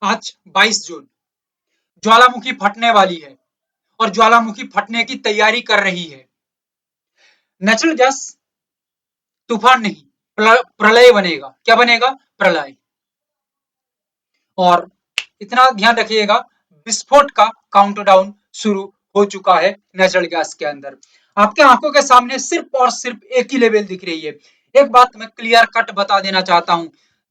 आज 22 जून, ज्वालामुखी फटने वाली है और ज्वालामुखी फटने की तैयारी कर रही है। नेचुरल गैस तूफान नहीं, प्रलय बनेगा। क्या बनेगा? प्रलय। और इतना ध्यान रखिएगा, विस्फोट का काउंटडाउन शुरू हो चुका है नेचुरल गैस के अंदर। आपके आंखों के सामने सिर्फ और सिर्फ एक ही लेवल दिख रही है। एक बात मैं क्लियर कट बता देना चाहता हूं,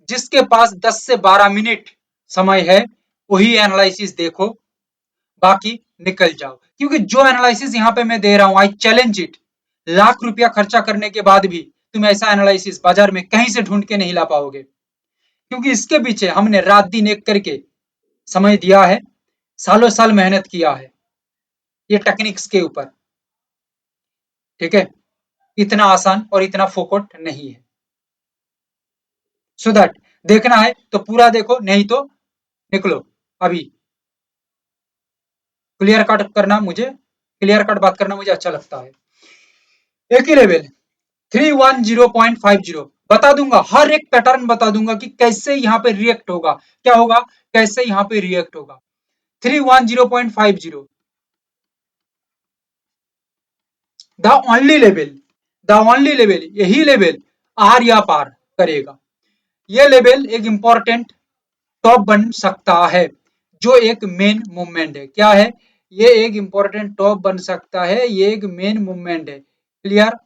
जिसके पास 10 से 12 मिनट समय है वही एनालिसिस देखो, बाकी निकल जाओ। क्योंकि जो एनालिसिस यहाँ पे मैं दे रहा हूं, आई चैलेंज इट, लाख रुपया खर्चा करने के बाद भी तुम ऐसा एनालिसिस बाजार में कहीं से ढूंढ के नहीं ला पाओगे। क्योंकि इसके पीछे हमने रात दिन एक करके समय दिया है, सालों साल मेहनत किया है ये टेक्निक्स के ऊपर। ठीक है, इतना आसान और इतना फोकट नहीं है। सो दैट देखना है तो पूरा देखो, नहीं तो निकलो अभी। क्लियर कट बात करना मुझे अच्छा लगता है। एक ही लेवल 310.50 बता दूंगा, हर एक पैटर्न बता दूंगा कि कैसे यहाँ पे रिएक्ट होगा, क्या होगा, कैसे यहाँ पे रिएक्ट होगा। 310.50 द ओनली लेवल, यही लेवल आर या पार करेगा। ये लेवल एक इंपॉर्टेंट टॉप बन सकता है, जो एक मेन मूवमेंट है। क्या है? ये एक इंपॉर्टेंट टॉप बन सकता है, ये एक मेन मूवमेंट है। क्लियर?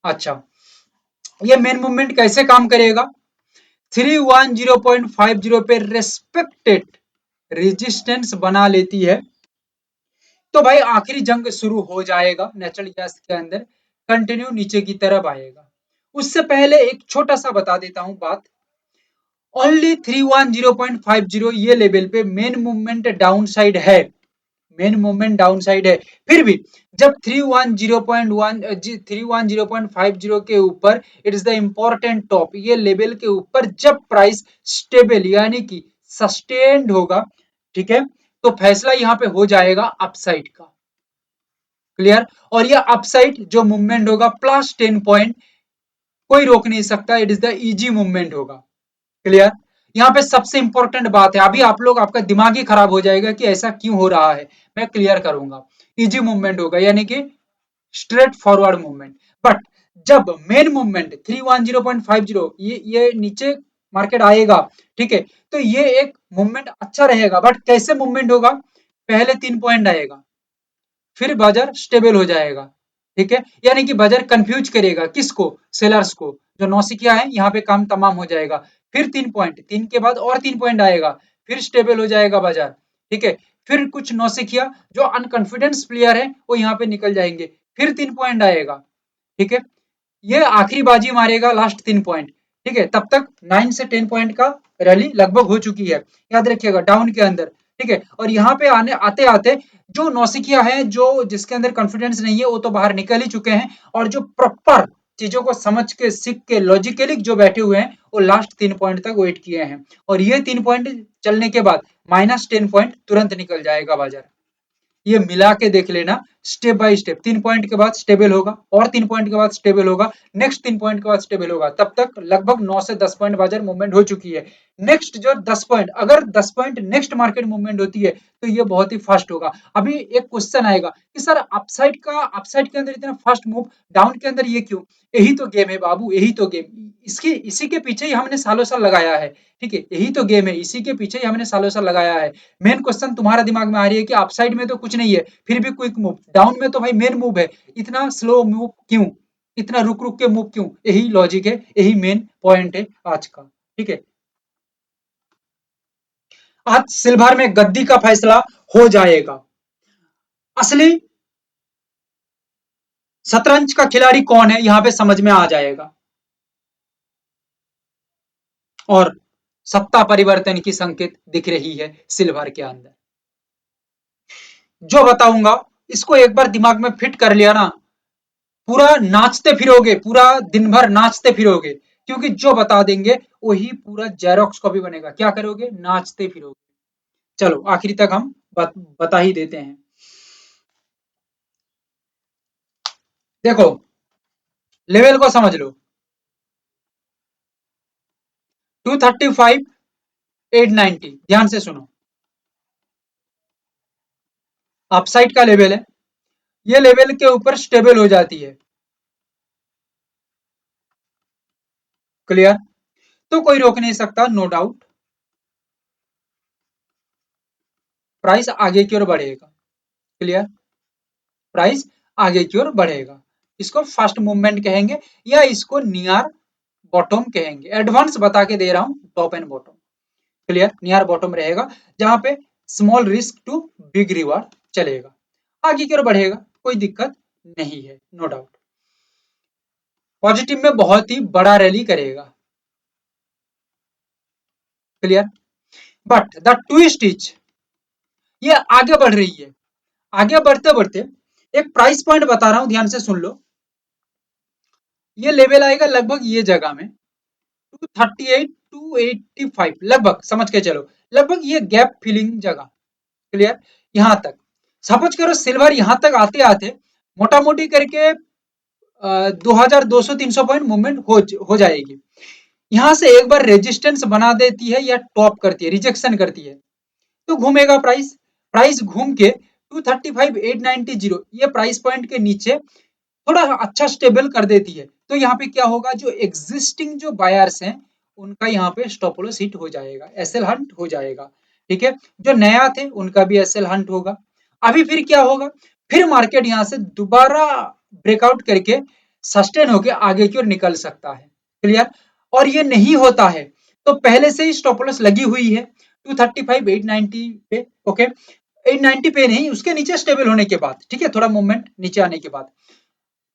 अच्छा, ये मेन मूवमेंट कैसे काम करेगा? 310.50 पे रेस्पेक्टेड रेजिस्टेंस बना लेती है तो भाई आखिरी जंग शुरू हो जाएगा नेचुरल गैस के अंदर, कंटिन्यू नीचे की तरफ आएगा। उससे पहले एक छोटा सा बता देता हूं बात, ओनली 310.50 ये लेवल पे मेन मूवमेंट डाउन साइड है, मेन मूवमेंट डाउन साइड है। फिर भी जब 310.50 के ऊपर, it is the important top, ये लेवल के ऊपर जब प्राइस स्टेबल यानी कि सस्टेन्ड होगा, ठीक है, तो फैसला यहां पे हो जाएगा अपसाइड का। क्लियर? और ये अपसाइड जो मूवमेंट होगा +10 पॉइंट, कोई रोक नहीं सकता, it is the easy movement होगा। क्लियर? यहाँ पे सबसे इंपॉर्टेंट बात है, अभी आप लोग आपका दिमाग ही खराब हो जाएगा कि ऐसा क्यों हो रहा है, मैं क्लियर करूंगा। इजी मूवमेंट होगा यानी कि स्ट्रेट फॉरवर्ड मूवमेंट। बट जब मेन मूवमेंट 310.50 ये नीचे मार्केट आएगा, ठीक है, तो ये एक मूवमेंट अच्छा रहेगा। बट कैसे मूवमेंट होगा? पहले 3 पॉइंट आएगा, फिर बाजार स्टेबल हो जाएगा। ठीक है, यानी कि बाजार कंफ्यूज करेगा किसको? सेलर्स को। जो नौसिखिया है यहाँ पे काम तमाम हो जाएगा। फिर 3 पॉइंट, 3 के बाद और 3 पॉइंट आएगा, फिर स्टेबल हो जाएगा बाजार। ठीक है, फिर कुछ नौसिखिया जो अनकॉन्फिडेंस प्लेयर है वो यहाँ पे निकल जाएंगे, फिर 3 पॉइंट आएगा। ठीक है, ये आखिरी बाजी मारेगा लास्ट 3 पॉइंट। ठीक है, तब तक 9 से 10 पॉइंट का रैली लगभग हो चुकी है, याद रखिएगा डाउन के अंदर। ठीक है, और यहाँ पे आने आते आते जो नौसिखिया है, जो जिसके अंदर कॉन्फिडेंस नहीं है, वो तो बाहर निकल ही चुके हैं। और जो प्रॉपर चीजों को समझ के सीख के लॉजिकली जो बैठे हुए हैं, वो लास्ट 3 पॉइंट तक वेट किए हैं। और ये 3 पॉइंट चलने के बाद -10 पॉइंट तुरंत निकल जाएगा बाजार। ये मिला के देख लेना, स्टेप बाय स्टेप। 3 पॉइंट के बाद स्टेबल होगा, और 3 पॉइंट के बाद स्टेबल होगा, नेक्स्ट 3 पॉइंट के बाद स्टेबल होगा। तब तक लगभग 9 से 10 पॉइंट बाजार मूवमेंट हो चुकी है। नेक्स्ट जो 10 पॉइंट, अगर 10 पॉइंट नेक्स्ट मार्केट मूवमेंट होती है तो ये बहुत ही फास्ट होगा। अभी एक क्वेश्चन आएगा कि सर अपसाइड के अंदर इतना फास्ट मूव, डाउन के अंदर ये क्यों? यही तो गेम है बाबू, यही तो गेम, इसकी इसी के पीछे ही हमने सालों साल लगाया है। ठीक है, यही तो गेम है, इसी के पीछे ही हमने सालों साल लगाया है। मेन क्वेश्चन तुम्हारा दिमाग में आ रही है कि अपसाइड में तो कुछ नहीं है, फिर भी क्विक मूव, डाउन में तो भाई मेन मूव है, इतना स्लो मूव क्यों, इतना रुक रुक के मूव क्यों? यही लॉजिक है, यही मेन पॉइंट है आज का। ठीक है, आज सिल्वर में गद्दी का फैसला हो जाएगा। असली शतरंज का खिलाड़ी कौन है यहाँ पे समझ में आ जाएगा। और सत्ता परिवर्तन की संकेत दिख रही है सिल्वर के अंदर। जो बताऊंगा इसको एक बार दिमाग में फिट कर लिया ना, पूरा नाचते फिरोगे, पूरा दिन भर नाचते फिरोगे। क्योंकि जो बता देंगे वही पूरा जेरोक्स कॉपी बनेगा। क्या करोगे? नाचते फिरोगे। चलो आखिरी तक हम बता ही देते हैं। देखो, लेवल को समझ लो, 235 890, ध्यान से सुनो, अपसाइड का लेवल है, ये लेवल के ऊपर स्टेबल हो जाती है, क्लियर, तो कोई रोक नहीं सकता, नो डाउट प्राइस आगे की ओर बढ़ेगा, क्लियर, प्राइस आगे की ओर बढ़ेगा, इसको फर्स्ट मूवमेंट कहेंगे या इसको नियर बॉटम कहेंगे, एडवांस बता के दे रहा हूं, top and bottom, clear, near bottom रहेगा जहां पे small risk to big reward चलेगा, आगे की ओर बढ़ेगा, कोई दिक्कत नहीं है, नो डाउट, पॉजिटिव में बहुत ही बड़ा रैली करेगा, clear, but the twist is ये आगे बढ़ रही है, आगे बढ़ते बढ़ते एक प्राइस पॉइंट बता रहा हूं, ध्यान से सुन लो, ये लेवल आएगा लगभग ये जगह में 238 285 लगभग, समझ के चलो, लगभग ये गैप फिलिंग जगह, क्लियर, यहां तक, सपोज करो सिल्वर यहां तक आते आते मोटा मोटी करके 2200-300 पॉइंट मूवमेंट हो जाएगी, यहां से एक बार रेजिस्टेंस बना देती है या टॉप करती है, रिजेक्शन करती है, तो घूमेगा प्राइस, प्राइस घूम के 235,890 ये प्राइस पॉइंट के नीचे थोड़ा अच्छा स्टेबल कर देती है, तो यहाँ पे क्या होगा, जो एग्जिस्टिंग जो बायर्स हैं उनका यहाँ पे स्टॉप लॉस हिट हो जाएगा, एसएल हंट हो जाएगा, ठीक है, जो नया थे उनका भी एसएल हंट होगा, अभी फिर क्या होगा, फिर मार्केट यहाँ से दोबारा ब्रेकआउट करके सस्टेन होके आगे की ओर निकल सकता है, क्लियर, और ये नहीं होता है तो पहले से ही स्टॉप लॉस लगी हुई है 235,890 पे, ओके, 890 पे नहीं, उसके नीचे स्टेबल होने के बाद, ठीक है, थोड़ा मूवमेंट नीचे आने के बाद,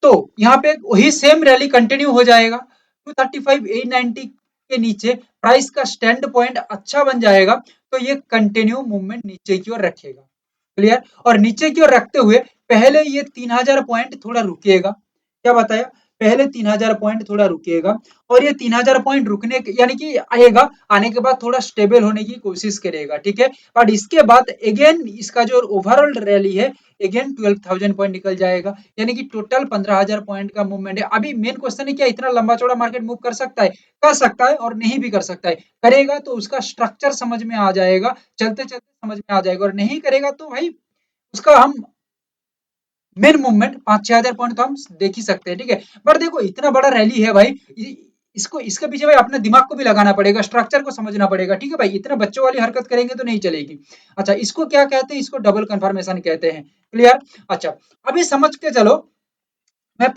तो यहाँ पे वही सेम रैली कंटिन्यू हो जाएगा 235,890 के नीचे प्राइस का स्टैंड पॉइंट अच्छा बन जाएगा, तो ये कंटिन्यू मूवमेंट नीचे की ओर रखेगा, क्लियर, और नीचे की ओर रखते हुए पहले ये 3000 पॉइंट थोड़ा रुकेगा, क्या बताया, पहले 3000 पॉइंट थोड़ा रुकेगा, और ये 3000 पॉइंट रुकने यानी कि आएगा, आने के बाद थोड़ा स्टेबल होने की कोशिश करेगा, ठीक है, बट इसके बाद अगेन इसका जो ओवरऑल रैली है अगेन 12,000 पॉइंट निकल जाएगा, यानी कि टोटल 15,000 पॉइंट का मूवमेंट है, अभी मेन क्वेश्चन है क्या इतना लंबा चौड़ा मार्केट मूव कर सकता है और नहीं भी कर सकता है, करेगा तो उसका स्ट्रक्चर समझ में आ जाएगा, चलते चलते समझ में आ जाएगा, और नहीं करेगा तो भाई उसका हम मेन मूवमेंट 5-6 हजार पॉइंट तो हम देख ही सकते हैं, ठीक है, बट देखो इतना बड़ा रैली है भाई, इसको इसके पीछे भाई अपने दिमाग को भी लगाना पड़ेगा, स्ट्रक्चर को समझना पड़ेगा, ठीक है भाई, इतना बच्चों वाली हरकत करेंगे तो नहीं चलेगी, अच्छा इसको क्या कहते हैं, इसको डबल कंफर्मेशन कहते हैं, क्लियर, अच्छा अभी समझ के चलो, मैं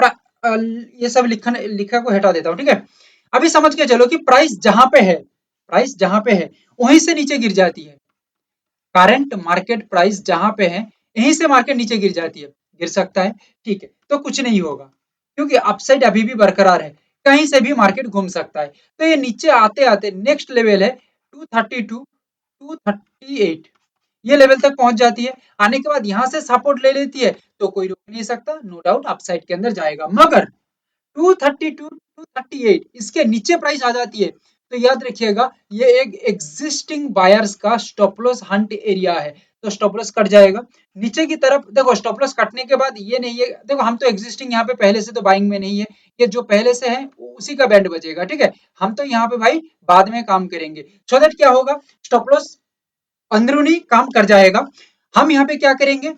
ये सब लिखा को हटा देता हूँ, ठीक है, अभी समझ के चलो कि प्राइस जहां पे है, प्राइस जहां पे है वहीं से नीचे गिर जाती है, करंट मार्केट प्राइस जहां पे है यहीं से मार्केट नीचे गिर जाती है, गिर सकता है, ठीक है, तो कुछ नहीं होगा क्योंकि अपसाइड अभी भी बरकरार है, कहीं से भी मार्केट घूम सकता है, तो ये नीचे आते आते नेक्स्ट लेवल है 232 238, ये लेवल तक पहुंच जाती है, आने के बाद यहां से सपोर्ट ले लेती है, तो कोई रोक नहीं सकता, नो डाउट अपसाइड के अंदर जाएगा, मगर 232 238 इसके नीचे प्राइस आ जाती है, तो याद रखिएगा ये एक एग्जिस्टिंग बायर्स का स्टॉप लॉस हंट एरिया है, तो स्टॉप लॉस कट जाएगा नीचे की तरफ, देखो स्टॉप लॉस कटने के बाद ये नहीं है, देखो हम तो एग्जिस्टिंग यहाँ पे पहले से तो बाइंग में नहीं है, ये जो पहले से है उसी का बैंड बजेगा, ठीक है, हम तो यहाँ पे भाई बाद में काम करेंगे, सो दैट क्या होगा, स्टॉप लॉस अंदरूनी काम कर जाएगा, हम यहाँ पे क्या करेंगे,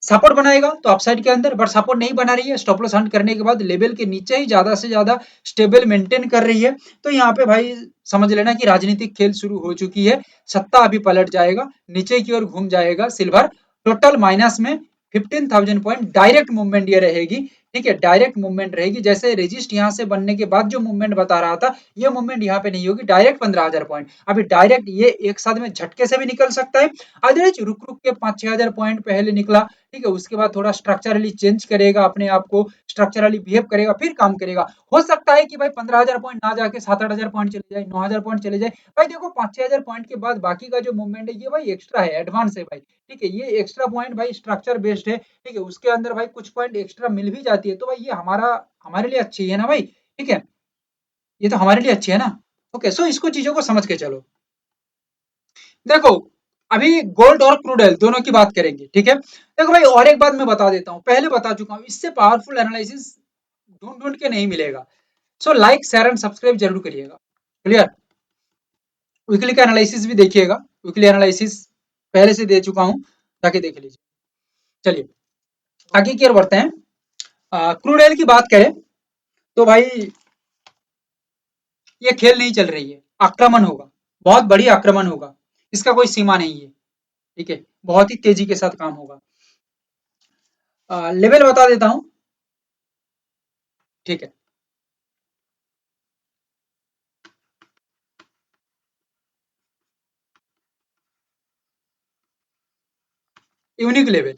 सपोर्ट बनाएगा तो अपसाइड के अंदर, बट सपोर्ट नहीं बना रही है, स्टॉप लॉस हंट करने के बाद लेवल के नीचे ही ज्यादा से ज्यादा स्टेबल मेंटेन कर रही है, तो यहाँ पे भाई समझ लेना कि राजनीतिक खेल शुरू हो चुकी है, सत्ता अभी पलट जाएगा, नीचे की ओर घूम जाएगा सिल्वर, टोटल माइनस में 15,000 पॉइंट डायरेक्ट मूवमेंट ये रहेगी, ठीक है, डायरेक्ट मूवमेंट रहेगी, जैसे रेजिस्ट यहाँ से बनने के बाद जो मूवमेंट बता रहा था ये मूवमेंट यहाँ पे नहीं होगी, डायरेक्ट 15,000 पॉइंट, अभी डायरेक्ट ये एक साथ में झटके से भी निकल सकता है, अदरवाइज रुक रुक के 5-6 हजार पॉइंट पहले निकला, ठीक है, उसके बाद थोड़ा स्ट्रक्चरली चेंज करेगा अपने आप को, स्ट्रक्चरली बिहेव करेगा, फिर काम करेगा, हो सकता है कि भाई 15,000 पॉइंट ना जाके 7-8 हजार पॉइंट चले जाए, 9,000 पॉइंट चले जाए, भाई देखो 5-6 हजार पॉइंट के बाद बाकी का जो मूवमेंट है ये भाई एक्स्ट्रा है, एडवांस है भाई, ठीक है, ये एक्स्ट्रा पॉइंट भाई स्ट्रक्चर बेस्ड है, ठीक है, उसके अंदर भाई कुछ पॉइंट एक्स्ट्रा मिल भी जाती है, तो भाई ये हमारा हमारे लिए अच्छी है ना भाई, ठीक है, ये तो हमारे लिए अच्छी है ना, ओके, सो इसको चीजों को समझ के चलो, देखो अभी गोल्ड और क्रूड ऑयल दोनों की बात करेंगे, ठीक है, देखो भाई और एक बात मैं बता देता हूँ, पहले बता चुका हूँ, इससे पावरफुल एनालिसिस ढूंढ ढूंढ के नहीं मिलेगा, so like share and subscribe जरूर करिएगा, क्लियर, वीकली का एनालिसिस भी देखिएगा, वीकली एनालिसिस पहले से दे चुका हूं, जाके देख लीजिए। चलिए आगे की ओर बढ़ते हैं। क्रूड ऑयल की बात करें तो भाई ये खेल नहीं चल रही है, आक्रमण होगा, बहुत बड़ी आक्रमण होगा, इसका कोई सीमा नहीं है। ठीक है, बहुत ही तेजी के साथ काम होगा। लेवल बता देता हूं। ठीक है, यूनिक लेवल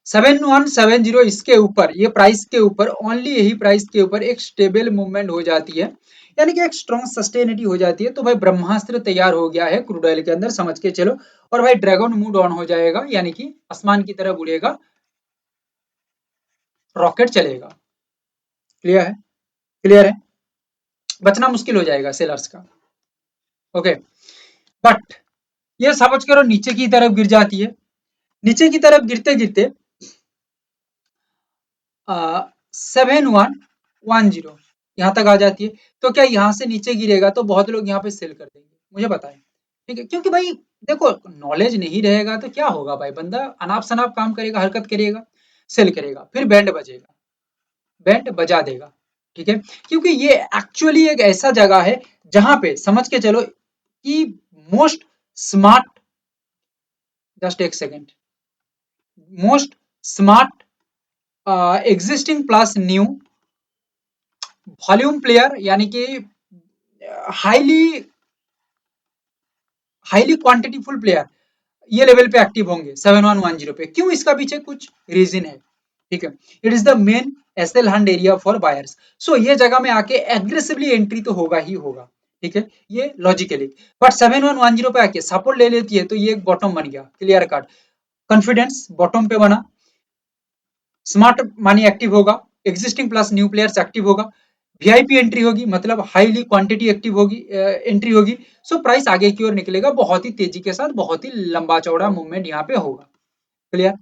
7170, इसके ऊपर, ये प्राइस के ऊपर, ओनली यही प्राइस के ऊपर एक स्टेबल मूवमेंट हो जाती है, यानी कि एक स्ट्रॉन्ग सस्टेनिटी हो जाती है, तो भाई ब्रह्मास्त्र तैयार हो गया है क्रूड ऑयल के अंदर, समझ के चलो। और भाई ड्रैगन मूड ऑन हो जाएगा, यानी कि आसमान की तरफ उड़ेगा, रॉकेट चलेगा। क्लियर है? क्लियर है? बचना मुश्किल हो जाएगा सेलर्स का। ओके, बट ये समझ करो नीचे की तरफ गिर जाती है, नीचे की तरफ गिरते गिरते 7110 यहाँ तक आ जाती है। तो क्या यहाँ से नीचे गिरेगा तो बहुत लोग यहाँ पे सेल कर देंगे, मुझे पता है। ठीक है, क्योंकि भाई देखो नॉलेज नहीं रहेगा तो क्या होगा भाई, बंदा अनाप शनाप काम करेगा, हरकत करेगा, सेल करेगा, फिर बैंड बजेगा, बैंड बजा देगा। ठीक है, क्योंकि ये एक्चुअली एक ऐसा जगह है जहां पे समझ के चलो कि मोस्ट स्मार्ट, जस्ट एक second, most smart existing plus new volume player, यानी कि हाईली हाईली क्वांटिटीफुल प्लेयर ये लेवल पे एक्टिव होंगे 7110 पे। क्यों? इसका पीछे कुछ रीजन है। ठीक है, इट इज द मेन एसएल हंड एरिया फॉर बायर्स। सो ये जगह में आके एग्रेसिवली एंट्री तो होगा ही होगा। ठीक है, ये लॉजिकली, बट 7110 पे आके सपोर्ट ले लेती है तो ये एक बॉटम बन गया, क्लियर कार्ड, कॉन्फिडेंस बॉटम पे बना, स्मार्ट मनी एक्टिव होगा, existing plus new players active होगा, वीआईपी एंट्री होगी, मतलब हाईली क्वांटिटी एक्टिव होगी, एंट्री होगी। सो प्राइस आगे की ओर निकलेगा बहुत ही तेजी के साथ, बहुत ही लंबा चौड़ा मूवमेंट यहाँ पे होगा। क्लियर?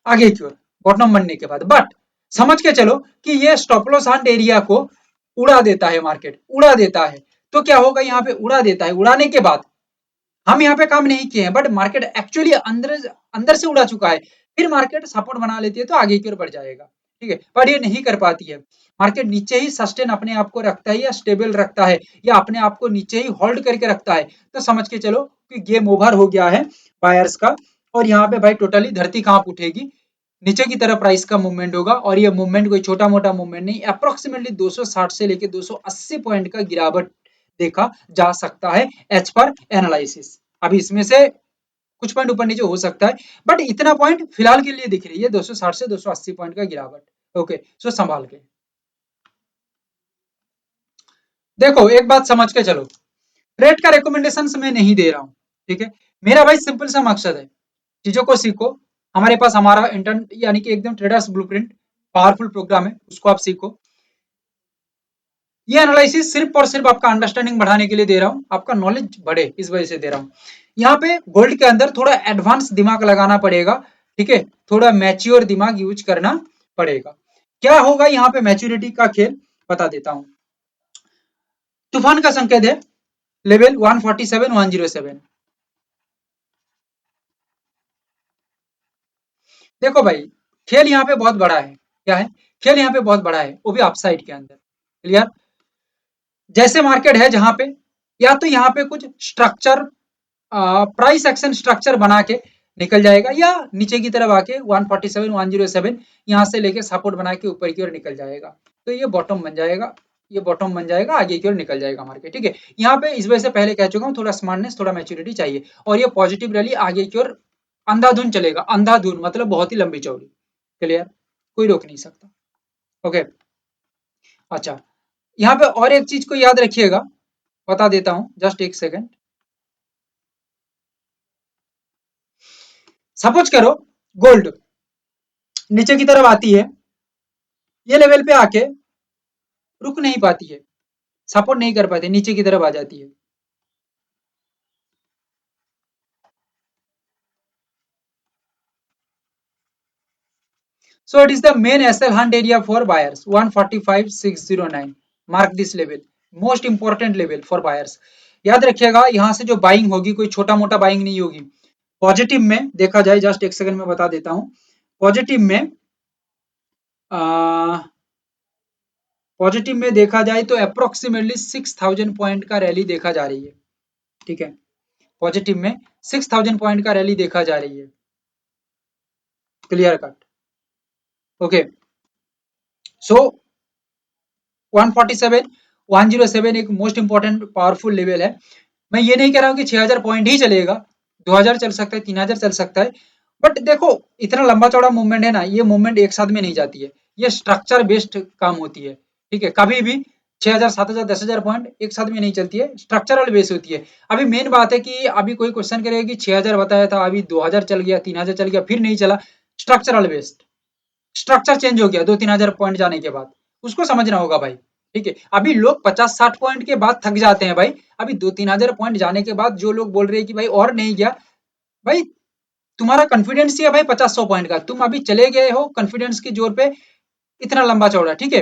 आगे की ओर बॉटम बनने के बाद, बट समझ के चलो कि ये स्टॉप लॉस हंट एरिया को उड़ा देता है, मार्केट उड़ा देता है। तो क्या होगा, यहाँ पे उड़ा देता है, उड़ाने के बाद हम यहाँ पे काम नहीं किए हैं, बट मार्केट एक्चुअली अंदर अंदर से उड़ा चुका है, फिर मार्केट सपोर्ट बना लेती है तो आगे की ओर बढ़ जाएगा। ठीक है, पर ये नहीं कर पाती है, मार्केट नीचे ही सस्टेन अपने आप को रखता है या स्टेबल रखता है या अपने आप को नीचे ही होल्ड करके रखता है, तो समझ के चलो कि गेम ओवर हो गया है बायर्स का। और यहाँ पे भाई टोटली धरती कांप उठेगी, नीचे की तरफ प्राइस का मूवमेंट होगा, और ये मूवमेंट कोई छोटा मोटा मूवमेंट नहीं, अप्रोक्सीमेटली 260 से लेके 280 पॉइंट का गिरावट देखा जा सकता है एज पर एनालिसिस। अभी इसमें से कुछ पॉइंट ऊपर नीचे हो सकता है, बट इतना पॉइंट फिलहाल के लिए दिख रही है, 260 से 280 पॉइंट का गिरावट। ओके, सो संभाल के देखो, एक बात समझ के चलो, ट्रेड का रिकमेंडेशन मैं नहीं दे रहा हूँ। ठीक है, मेरा भाई सिंपल सा मकसद है, चीजों को सीखो। हमारे पास हमारा इंटर्न यानी कि एकदम ट्रेडर्स ब्लूप्रिंट पावरफुल प्रोग्राम है, उसको आप सीखो। ये एनालिसिस सिर्फ और सिर्फ आपका अंडरस्टैंडिंग बढ़ाने के लिए दे रहा हूँ, आपका नॉलेज बढ़े इस वजह से दे रहा हूँ। यहाँ पे गोल्ड के अंदर थोड़ा एडवांस दिमाग लगाना पड़ेगा। ठीक है, थोड़ा मैच्योर दिमाग यूज करना पड़ेगा। क्या होगा यहाँ पे मैच्योरिटी का खेल, बता देता हूँ। तूफान का संकेत है लेवल 147107। देखो भाई, खेल यहाँ पे बहुत बड़ा है। क्या है? खेल यहाँ पे बहुत बड़ा है, वो भी अपसाइड के अंदर। क्लियर? जैसे मार्केट है जहां पे, या तो यहाँ पे कुछ स्ट्रक्चर, प्राइस एक्शन स्ट्रक्चर बना के निकल जाएगा, या नीचे की तरफ आके 147107 यहाँ से लेके सपोर्ट बना के ऊपर की ओर निकल जाएगा, तो ये बॉटम बन जाएगा, ये बॉटम बन जाएगा, आगे की ओर निकल जाएगा मार्केट। ठीक है, यहाँ पे इस वजह से पहले कह चुका हूँ, थोड़ा स्मार्टनेस, थोड़ा मैच्योरिटी चाहिए, और ये पॉजिटिव रैली आगे की ओर अंधाधुन चलेगा, अंधाधुन मतलब बहुत ही लंबी चौड़ी। क्लियर? कोई रोक नहीं सकता। ओके, अच्छा, यहाँ पे और एक चीज को याद रखिएगा, बता देता हूँ, जस्ट एक सेकेंड। सपोज करो गोल्ड नीचे की तरफ आती है, ये लेवल पे आके रुक नहीं पाती है, सपोर्ट नहीं कर पाती, नीचे की तरफ आ जाती है। So it is the main SL hunt area for buyers 145609. Mark this level. Most important level for buyers. याद रखिएगा यहाँ से जो बाइंग होगी कोई छोटा मोटा बाइंग नहीं होगी। पॉजिटिव में देखा जाए, जस्ट एक सेकंड में बता देता हूँ। पॉजिटिव में पॉजिटिव में देखा जाए तो अप्रोक्सीमेटली 6000 पॉइंट का रैली देखा जा रही है। ठीक है, पॉजिटिव में 6000 पॉइंट का रैली देखा जा रही है। Clear cut. ओके, सो 147 107 एक मोस्ट इंपॉर्टेंट पावरफुल लेवल है। मैं ये नहीं कह रहा हूँ कि 6000 पॉइंट ही चलेगा, 2000 चल सकता है, 3000 चल सकता है। बट देखो इतना लंबा चौड़ा मूवमेंट है ना, ये मूवमेंट एक साथ में नहीं जाती है, ये स्ट्रक्चर बेस्ड काम होती है। ठीक है, कभी भी 6000 7000 10,000 पॉइंट एक साथ में नहीं चलती है, स्ट्रक्चरल बेस होती है। अभी मेन बात है कि अभी कोई क्वेश्चन करेगा कि 6000 बताया था, अभी 2000 चल गया, 3000 चल गया, फिर नहीं चला। स्ट्रक्चरल बेस्ड, स्ट्रक्चर चेंज हो गया 2-3 हजार पॉइंट जाने के बाद, उसको समझना होगा भाई। ठीक है, अभी लोग 50-60 पॉइंट के बाद थक जाते हैं भाई। अभी 2-3 हजार पॉइंट जाने के बाद जो लोग बोल रहे हैं कि भाई और नहीं गया, भाई तुम्हारा कॉन्फिडेंस ही है भाई 50-100 पॉइंट का, तुम अभी चले गए हो कॉन्फिडेंस के जोर पे इतना लंबा चौड़ा। ठीक है,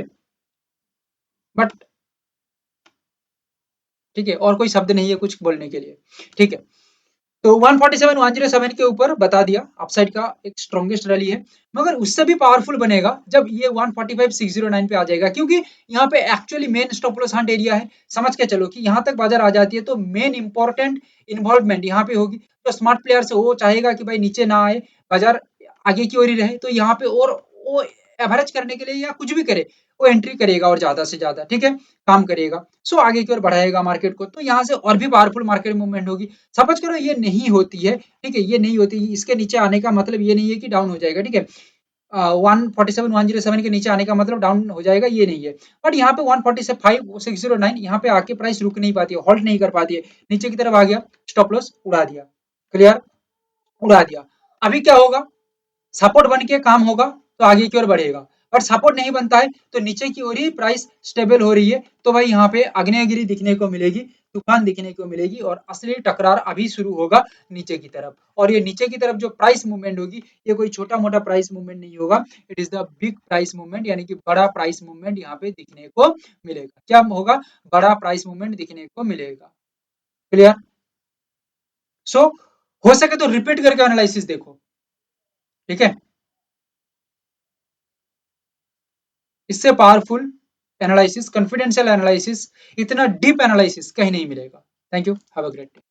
बट ठीक है, और कोई शब्द नहीं है कुछ बोलने के लिए। ठीक है, तो 147 107 के ऊपर बता दिया अपसाइड का एक स्ट्रॉन्गेस्ट रैली है, मगर उससे भी पावरफुल बनेगा जब ये 145 609 पे आ जाएगा, क्योंकि यहाँ पे actually main stop loss Hunt area है। समझ के चलो कि यहाँ तक बाजार आ जाती है तो मेन इंपॉर्टेंट इन्वॉल्वमेंट यहाँ पे होगी। तो स्मार्ट प्लेयर से वो चाहेगा कि भाई नीचे ना आए, बाजार आगे की ओर ही रहे, तो यहाँ पे और वो एवरेज करने के लिए या कुछ भी करे, वो एंट्री करेगा और ज्यादा से ज्यादा, ठीक है, काम करेगा। सो आगे की ओर बढ़ाएगा मार्केट को, तो यहाँ से और भी पावरफुल मार्केट मूवमेंट होगी। सपोज करो ये नहीं होती है, ठीक है, ये नहीं होती, इसके नीचे आने का मतलब ये नहीं है कि डाउन हो जाएगा। ठीक है, 147 107 के नीचे आने का मतलब डाउन हो जाएगा ये नहीं है। बट यहाँ पे 145 609 यहाँ पे आके प्राइस रुक नहीं पाती है, होल्ड नहीं कर पाती है, नीचे की तरफ आ गया, स्टॉप लॉस उड़ा दिया। क्लियर, उड़ा दिया। अभी क्या होगा, सपोर्ट बन के काम होगा तो आगे की ओर बढ़ेगा। बट सपोर्ट नहीं बनता है तो नीचे की ओर ही प्राइस स्टेबल हो रही है, तो भाई यहाँ पे आग्नेयगिरी दिखने को मिलेगी, तूफान दिखने को मिलेगी, और असली टकरार अभी शुरू होगा नीचे की तरफ। और ये नीचे की तरफ जो प्राइस मूवमेंट होगी, ये कोई छोटा मोटा प्राइस मूवमेंट नहीं होगा, it is the big price movement, यानी कि बड़ा प्राइस मूवमेंट यहाँ पे दिखने को मिलेगा। क्या होगा, बड़ा प्राइस मूवमेंट दिखने को मिलेगा। क्लियर। सो हो सके तो रिपीट करके एनालिसिस देखो। ठीक है, इससे पावरफुल एनालिसिस, कॉन्फिडेंशियल एनालिसिस, इतना डीप एनालिसिस कहीं नहीं मिलेगा। Thank you, have a great day.